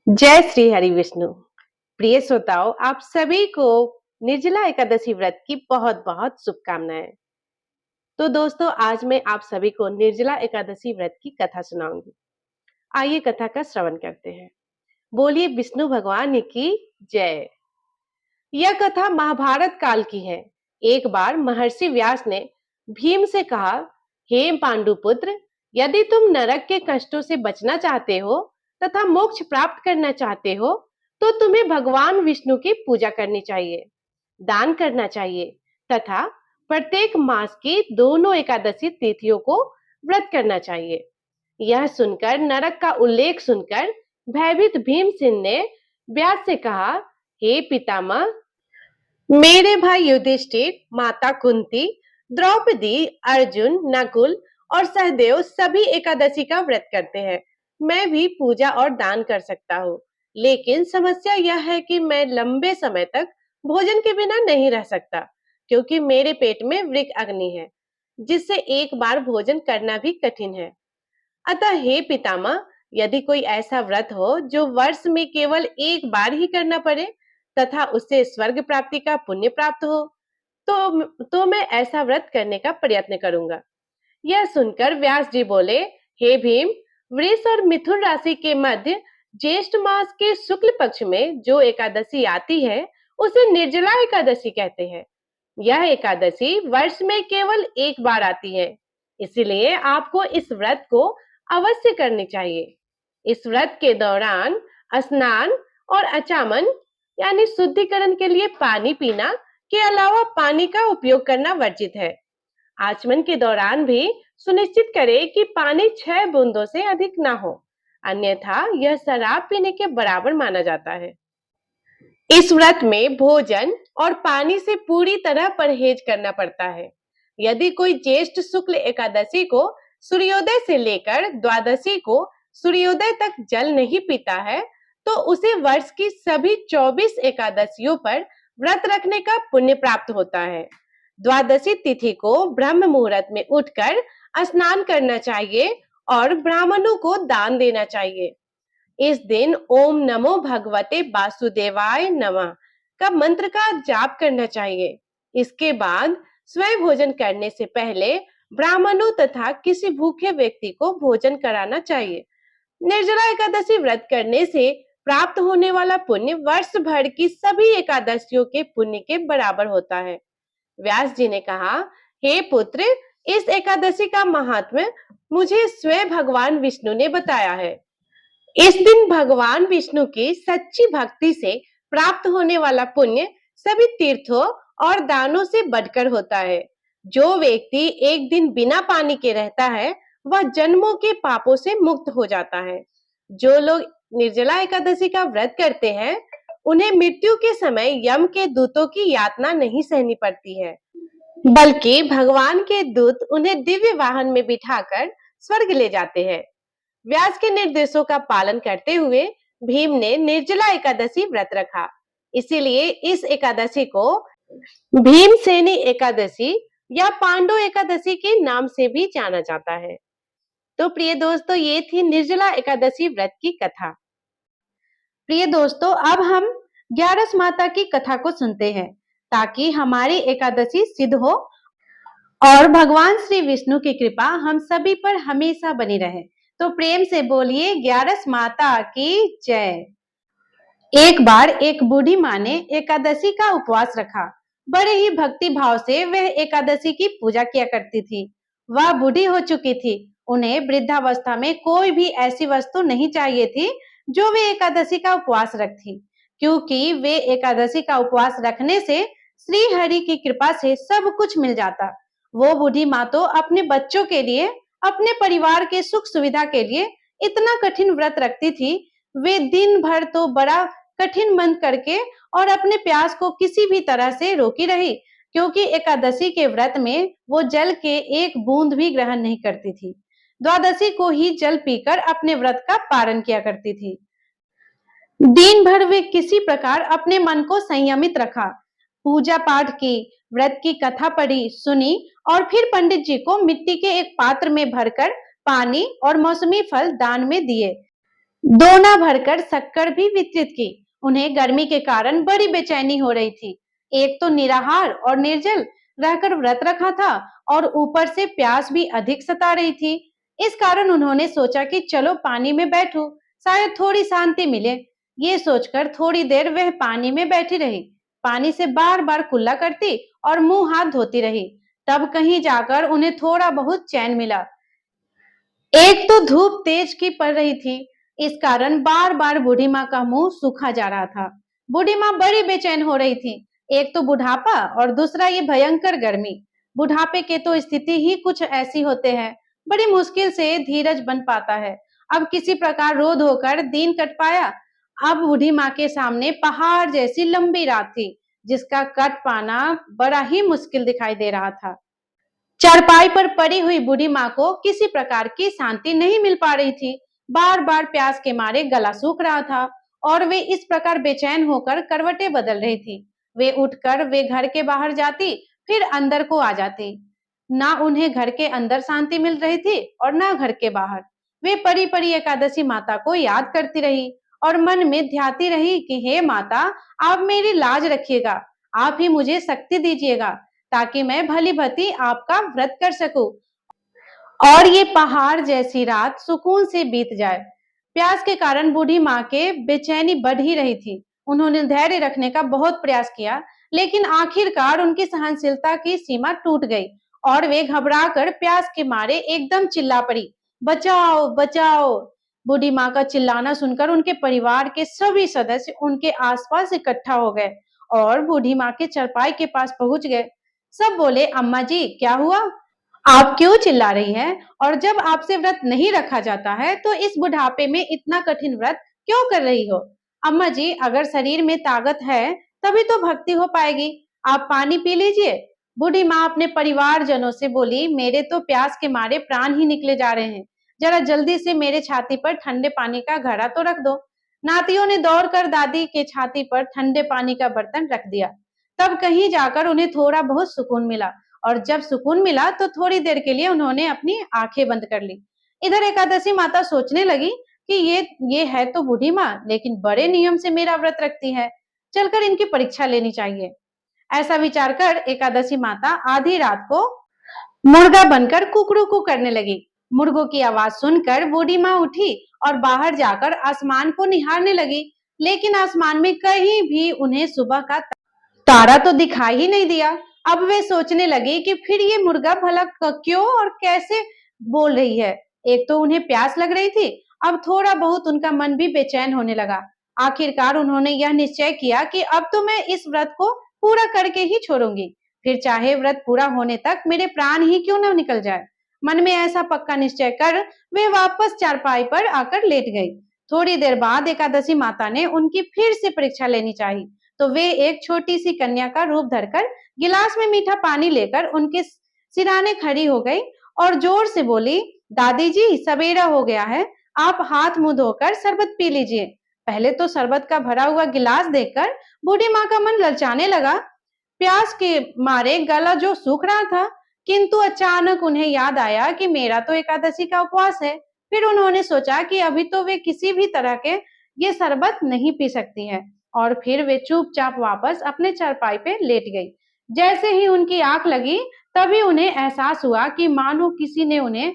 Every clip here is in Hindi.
जय श्री हरि विष्णु। प्रिय श्रोताओं, आप सभी को निर्जला एकादशी व्रत की बहुत बहुत शुभकामनाएं। तो दोस्तों, आज मैं आप सभी को निर्जला एकादशी व्रत की कथा सुनाऊंगी। आइए कथा का श्रवण करते हैं। बोलिए विष्णु भगवान की जय। यह कथा महाभारत काल की है। एक बार महर्षि व्यास ने भीम से कहा, हे पांडुपुत्र, यदि तुम नरक के कष्टों से बचना चाहते हो तथा मोक्ष प्राप्त करना चाहते हो तो तुम्हें भगवान विष्णु की पूजा करनी चाहिए, दान करना चाहिए तथा प्रत्येक मास की दोनों एकादशी तिथियों को व्रत करना चाहिए। यह सुनकर, नरक का उल्लेख सुनकर भयभीत भीमसेन ने व्यास से कहा, हे पितामह, मेरे भाई युधिष्ठिर, माता कुंती, द्रौपदी, अर्जुन, नकुल और सहदेव सभी एकादशी का व्रत करते हैं। मैं भी पूजा और दान कर सकता हूँ, लेकिन समस्या यह है कि मैं लंबे समय तक भोजन के बिना नहीं रह सकता, क्योंकि मेरे पेट में वृक्क अग्नि है, जिससे एक बार भोजन करना भी कठिन है। अतः हे पितामह, यदि कोई ऐसा व्रत हो जो वर्ष में केवल एक बार ही करना पड़े तथा उससे स्वर्ग प्राप्ति का पुण्य प्राप्त हो, तो मैं ऐसा व्रत करने का प्रयत्न करूंगा। यह सुनकर व्यास जी बोले, हे भीम, वृष और मिथुन राशि के मध्य ज्येष्ठ मास के शुक्ल पक्ष में जो एकादशी आती है उसे निर्जला एकादशी कहते हैं। यह एकादशी वर्ष में केवल एक बार आती है, इसलिए आपको इस व्रत को अवश्य करनी चाहिए। इस व्रत के दौरान स्नान और आचमन यानी शुद्धिकरण के लिए पानी पीना के अलावा पानी का उपयोग करना वर्जित है। आचमन के दौरान भी सुनिश्चित करें कि पानी 6 बूंदों से अधिक ना हो, अन्यथा यह शराब पीने के बराबर माना जाता है। इस व्रत में भोजन और पानी से पूरी तरह परहेज करना पड़ता है। यदि कोई ज्येष्ठ शुक्ल एकादशी को सूर्योदय से लेकर द्वादशी को सूर्योदय तक जल नहीं पीता है, तो उसे वर्ष की सभी 24 एकादशियों पर व्रत रखने का पुण्य प्राप्त होता है। द्वादशी तिथि को ब्रह्म मुहूर्त में उठकर स्नान करना चाहिए और ब्राह्मणों को दान देना चाहिए। इस दिन ओम नमो भगवते वासुदेवाय नमः का मंत्र का जाप करना चाहिए। इसके बाद स्वयं भोजन करने से पहले ब्राह्मणों तथा किसी भूखे व्यक्ति को भोजन कराना चाहिए। निर्जला एकादशी व्रत करने से प्राप्त होने वाला पुण्य वर्ष भर की सभी एकादशियों के पुण्य के बराबर होता है। व्यास जी ने कहा, हे पुत्र, इस एकादशी का महात्म्य मुझे स्वयं भगवान विष्णु ने बताया है। इस दिन भगवान विष्णु की सच्ची भक्ति से प्राप्त होने वाला पुण्य सभी तीर्थों और दानों से बढ़कर होता है। जो व्यक्ति एक दिन बिना पानी के रहता है, वह जन्मों के पापों से मुक्त हो जाता है। जो लोग निर्जला एकादशी का व्रत करते हैं, उन्हें मृत्यु के समय यम के दूतों की यातना नहीं सहनी पड़ती है, बल्कि भगवान के दूत उन्हें दिव्य वाहन में बिठाकर स्वर्ग ले जाते हैं। व्यास के निर्देशों का पालन करते हुए भीम ने निर्जला एकादशी व्रत रखा। इसीलिए इस एकादशी को भीमसेनी एकादशी या पांडव एकादशी के नाम से भी जाना जाता है। तो प्रिय दोस्तों, ये थी निर्जला एकादशी व्रत की कथा। प्रिय दोस्तों, अब हम ग्यारस माता की कथा को सुनते हैं, ताकि हमारी एकादशी सिद्ध हो और भगवान श्री विष्णु की कृपा हम सभी पर हमेशा बनी रहे। तो प्रेम से बोलिए ग्यारस माता की जय। एक बार एक बूढ़ी माँ ने एकादशी का उपवास रखा। बड़े ही भक्ति भाव से वह एकादशी की पूजा किया करती थी। वह बूढ़ी हो चुकी थी। उन्हें वृद्धावस्था में कोई भी ऐसी वस्तु नहीं चाहिए थी जो वे एकादशी का उपवास रखती, क्योंकि वे एकादशी का उपवास रखने से श्री हरि की कृपा से सब कुछ मिल जाता। वो बूढ़ी माँ तो अपने बच्चों के लिए, अपने परिवार के सुख सुविधा के लिए इतना कठिन व्रत रखती थी। वे दिन भर तो बड़ा कठिन मन करके और अपने प्यास को किसी भी तरह से रोकी रही, क्योंकि एकादशी के व्रत में वो जल के एक बूंद भी ग्रहण नहीं करती थी। द्वादशी को ही जल पीकर अपने व्रत का पारण किया करती थी। दिन भर वे किसी प्रकार अपने मन को संयमित रखा, पूजा पाठ की, व्रत की कथा पढ़ी, सुनी और फिर पंडित जी को मिट्टी के एक पात्र में भरकर पानी और मौसमी फल दान में दिए। दोना भरकर शक्कर भी वितरित की। उन्हें गर्मी के कारण बड़ी बेचैनी हो रही थी। एक तो निराहार और निर्जल रहकर व्रत रखा था और ऊपर से प्यास भी अधिक सता रही थी। इस कारण उन्होंने सोचा कि चलो पानी में बैठूं, शायद थोड़ी शांति मिले। ये सोचकर थोड़ी देर वह पानी में बैठी रही। पानी से बार बार कुल्ला करती और मुंह हाथ धोती रही। तब कहीं जाकर उन्हें थोड़ा बहुत चैन मिला। एक तो धूप तेज की पड़ रही थी, इस कारण बार बार बूढ़ी माँ का मुंह सूखा जा रहा था। बूढ़ी माँ बड़ी बेचैन हो रही थी। एक तो बुढ़ापा और दूसरा ये भयंकर गर्मी। बुढ़ापे के तो स्थिति ही कुछ ऐसी होते हैं, बड़ी मुश्किल से धीरज बन पाता है। अब किसी प्रकार रो धोकर दिन कट पाया। अब बूढ़ी माँ के सामने पहाड़ जैसी लंबी रात थी, जिसका कट पाना बड़ा ही मुश्किल दिखाई दे रहा था। चारपाई पर पड़ी हुई बूढ़ी माँ को किसी प्रकार की शांति नहीं मिल पा रही थी। बार बार प्यास के मारे गला सूख रहा था और वे इस प्रकार बेचैन होकर करवटें बदल रही थी। वे घर के बाहर जाती, फिर अंदर को आ जाती। ना उन्हें घर के अंदर शांति मिल रही थी और ना घर के बाहर। वे परी परी एकादशी माता को याद करती रही और मन में ध्याती रही कि हे माता, आप मेरी लाज रखिएगा, आप ही मुझे शक्ति दीजिएगा ताकि मैं भली भती आपका व्रत कर सकूं और ये पहाड़ जैसी रात सुकून से बीत जाए। प्यास के कारण बूढ़ी माँ के बेचैनी बढ़ ही रही थी। उन्होंने धैर्य रखने का बहुत प्रयास किया, लेकिन आखिरकार उनकी सहनशीलता की सीमा टूट गई और वे घबराकर प्यास के मारे एकदम चिल्ला पड़ी, बचाओ बचाओ। बूढ़ी माँ का चिल्लाना सुनकर उनके परिवार के सभी सदस्य उनके आसपास इकट्ठा हो गए और बूढ़ी माँ के चरपाई के पास पहुंच गए। सब बोले, अम्मा जी क्या हुआ, आप क्यों चिल्ला रही हैं? और जब आपसे व्रत नहीं रखा जाता है तो इस बुढ़ापे में इतना कठिन व्रत क्यों कर रही हो? अम्मा जी, अगर शरीर में ताकत है तभी तो भक्ति हो पाएगी। आप पानी पी लीजिए। बूढ़ी माँ अपने परिवारजनों से बोली, मेरे तो प्यास के मारे प्राण ही निकले जा रहे हैं। जरा जल्दी से मेरे छाती पर ठंडे पानी का घड़ा तो रख दो। नातियों ने दौड़कर दादी के छाती पर ठंडे पानी का बर्तन रख दिया। तब कहीं जाकर उन्हें थोड़ा बहुत सुकून मिला और जब सुकून मिला तो थोड़ी देर के लिए उन्होंने अपनी आंखें बंद कर ली। इधर एकादशी माता सोचने लगी कि ये है तो बूढ़ी माँ, लेकिन बड़े नियम से मेरा व्रत रखती है, चलकर इनकी परीक्षा लेनी चाहिए। ऐसा विचार कर एकादशी माता आधी रात को मुर्गा बनकर कुकड़ू करने लगी। मुर्गों की आवाज सुनकर बूढ़ी माँ उठी और बाहर जाकर आसमान को निहारने लगी, लेकिन आसमान में कहीं भी उन्हें सुबह का तारा तो दिखाई ही नहीं दिया। अब वे सोचने लगी कि फिर ये मुर्गा भला क्यों और कैसे बोल रही है। एक तो उन्हें प्यास लग रही थी, अब थोड़ा बहुत उनका मन भी बेचैन होने लगा। आखिरकार उन्होंने यह निश्चय किया कि अब तो मैं इस व्रत को पूरा करके ही छोड़ूंगी, फिर चाहे व्रत पूरा होने तक मेरे प्राण ही क्यों न निकल जाए। मन में ऐसा पक्का निश्चय कर वे वापस चारपाई पर आकर लेट गई। थोड़ी देर बाद एकादशी माता ने उनकी फिर से परीक्षा लेनी चाहिए, तो वे एक छोटी सी कन्या का रूप धरकर गिलास में मीठा पानी लेकर उनके सिराने खड़ी हो गई और जोर से बोली, दादी जी सवेरा हो गया है, आप हाथ मुंह धोकर शरबत पी लीजिए। पहले तो शरबत का भरा हुआ गिलास देखकर बूढ़ी माँ का मन ललचाने लगा। प्यास के मारे गला जो सूख रहा था, किंतु अचानक उन्हें याद आया कि मेरा तो एकादशी का उपवास है। फिर उन्होंने सोचा कि अभी तो वे किसी भी तरह के ये शरबत नहीं पी सकती है और फिर वे चुपचाप वापस अपने चारपाई पे लेट गई। जैसे ही उनकी आंख लगी तभी उन्हें एहसास हुआ कि मानो किसी ने उन्हें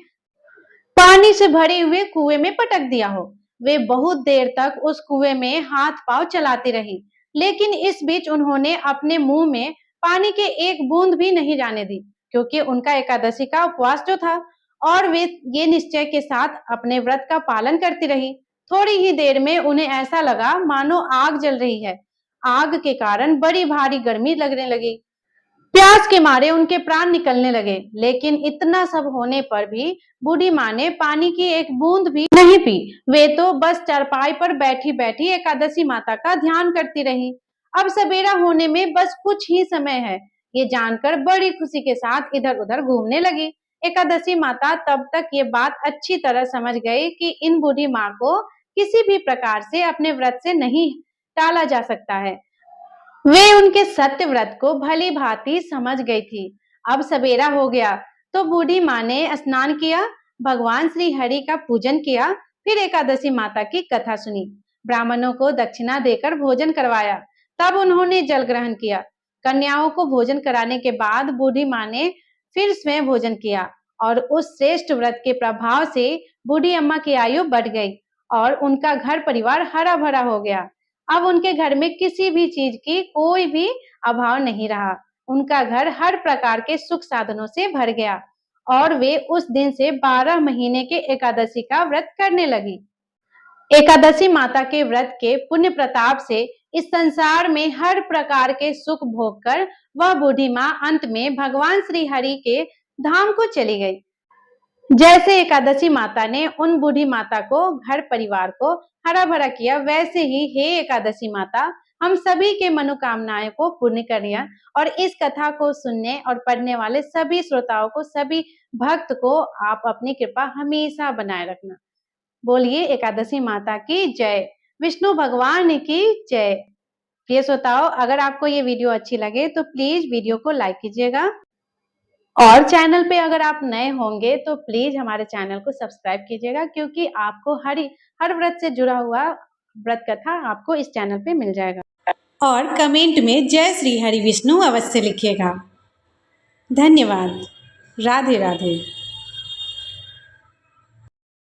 पानी से भरे हुए कुएं में पटक दिया हो। वे बहुत देर तक उस कुएं में हाथ पांव चलाती रही, लेकिन इस बीच उन्होंने अपने मुंह में पानी के एक बूंद भी नहीं जाने दी, क्योंकि उनका एकादशी का उपवास जो था। और वे ये निश्चय के साथ अपने व्रत का पालन करती रही। थोड़ी ही देर में उन्हें ऐसा लगा मानो आग जल रही है। आग के कारण बड़ी भारी गर्मी लगने लगी। प्यास के मारे उनके प्राण निकलने लगे, लेकिन इतना सब होने पर भी बूढ़ी माँ ने पानी की एक बूंद भी नहीं पी। वे तो बस चारपाई पर बैठी बैठी एकादशी माता का ध्यान करती रही। अब सवेरा होने में बस कुछ ही समय है, ये जानकर बड़ी खुशी के साथ इधर उधर घूमने लगी। एकादशी माता तब तक ये बात अच्छी तरह समझ गई कि इन बूढ़ी माँ को किसी भी प्रकार से अपने व्रत से नहीं टाला जा सकता है। वे उनके सत्य व्रत को भली भांति समझ गई थी। अब सवेरा हो गया तो बूढ़ी माँ ने स्नान किया, भगवान श्री हरि का पूजन किया, फिर एकादशी माता की कथा सुनी, ब्राह्मणों को दक्षिणा देकर भोजन करवाया, तब उन्होंने जल ग्रहण किया। कन्याओं को भोजन कराने के बाद बूढ़ी माँ ने फिर स्वयं भोजन किया और उस श्रेष्ठ व्रत के प्रभाव से बूढ़ी अम्मा की आयु बढ़ गई और उनका घर परिवार हरा भरा हो गया। अब उनके घर में किसी भी चीज की कोई भी अभाव नहीं रहा। उनका घर हर प्रकार के सुख साधनों से भर गया और वे उस दिन से 12 महीने के एकादशी का व्रत करने लगी। एकादशी माता के व्रत के पुण्य प्रताप से इस संसार में हर प्रकार के सुख भोग कर वह बूढ़ी माँ अंत में भगवान श्री हरि के धाम को चली गई। जैसे एकादशी माता ने उन बूढ़ी माता को घर परिवार को हरा भरा किया, वैसे ही हे एकादशी माता हम सभी के मनोकामनाएं को पूर्ण करिए और इस कथा को सुनने और पढ़ने वाले सभी श्रोताओं को, सभी भक्त को आप अपनी कृपा हमेशा बनाए रखना। बोलिए एकादशी माता की जय, विष्णु भगवान की जय। प्रिय श्रोताओ, अगर आपको ये वीडियो अच्छी लगे तो प्लीज वीडियो को लाइक कीजिएगा और चैनल पे अगर आप नए होंगे तो प्लीज हमारे चैनल को सब्सक्राइब कीजिएगा, क्योंकि आपको हर व्रत से जुड़ा हुआ व्रत कथा आपको इस चैनल पे मिल जाएगा। और कमेंट में जय श्री हरि विष्णु अवश्य लिखिएगा। धन्यवाद। राधे राधे।